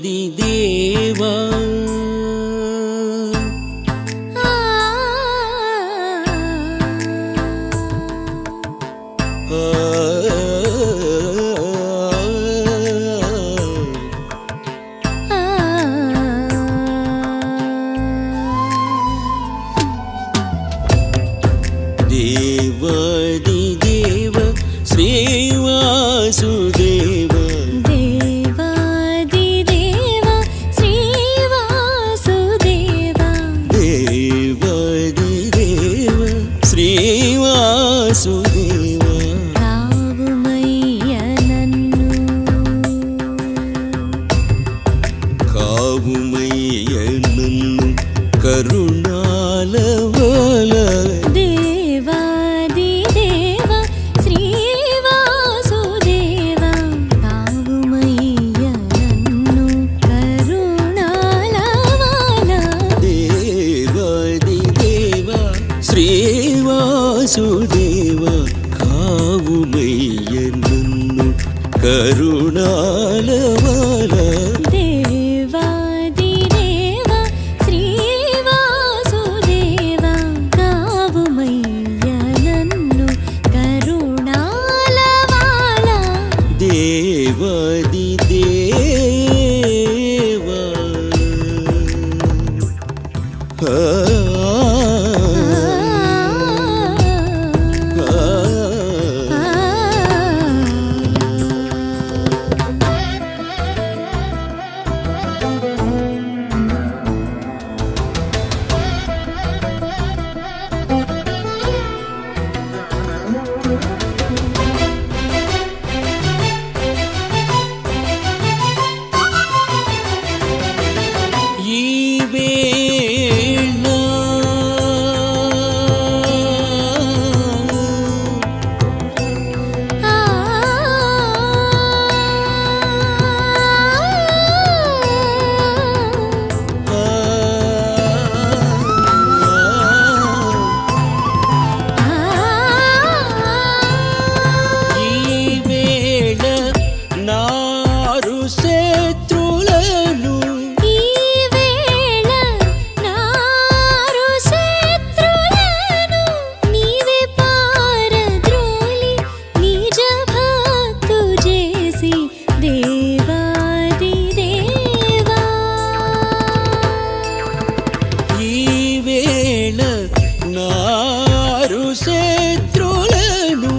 देवादिदेवा देवादिदेव श्रीवासुदेव श्रीवासुदेवा कावुमय्य नन्नु करुणालवाल देवादिदेव श्रीवासुदेव कावुमय्य नन्नु करुणालवाल देवादिदेव श्रीवासुदेव कावुमय्य नन्नु करुणालवाल देवादिदेव श्रीवासुदेव कावुमय्य नन्नु करुणालवाल देवादिदेव శత్రులను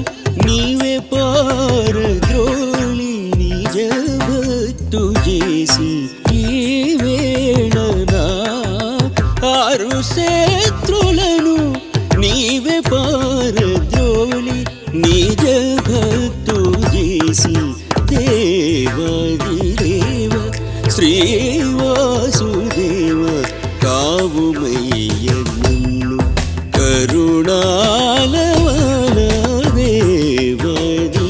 నీవే పారద్రోలి నిజ భక్తు చేసి ఈ వేళ నా ఆరు శత్రులను నీవే పారద్రోలి నిజ భక్తు చేసి దేవాదిదేవ శ్రీవాసుదేవ కావుమయ్య నన్ను కరుణాలవాల దేవాది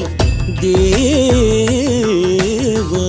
దేవా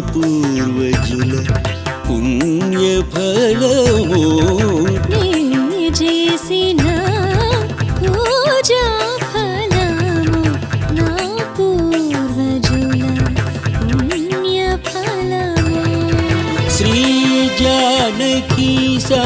పూర్వజుల పుణ్యఫలము నీ చేసిన పూజా ఫలము నా పూర్వజుల పుణ్య ఫలము శ్రీ జానకి సా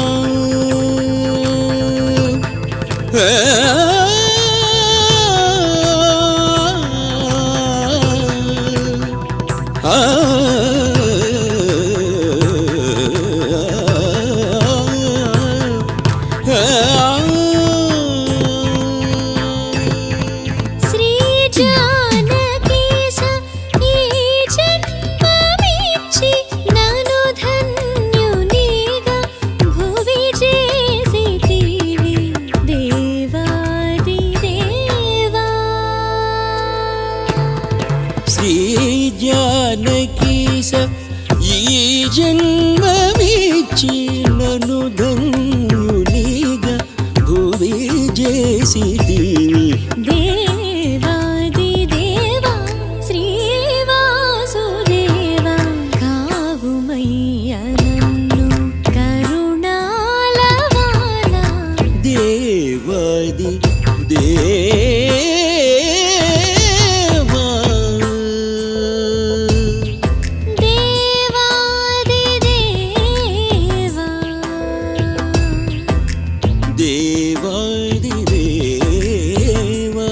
శ్రీ జానకీశ ఈ జన్మమిచ్చి నన్ను ధన్యునిగా భువి చేసితివి దేవాది దేవా శ్రీ జానకి ఈ జన్మమిచ్చి నన్ను ధన్యునిగా భువి చేసితివి దేవాది దేవా శ్రీ వాసుదేవా కావుమయ్య నన్ను కరుణాలవాలా దేవాది దేవా దేవాది దేవా దేవాది దేవా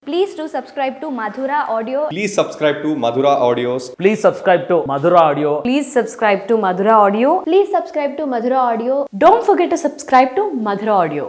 Please do subscribe to Madhura Audio. Please subscribe to Madhura Audios. Please subscribe to Madhura Audio. Please subscribe to Madhura Audio. Please subscribe to Madhura Audio. Don't forget to subscribe to Madhura Audio.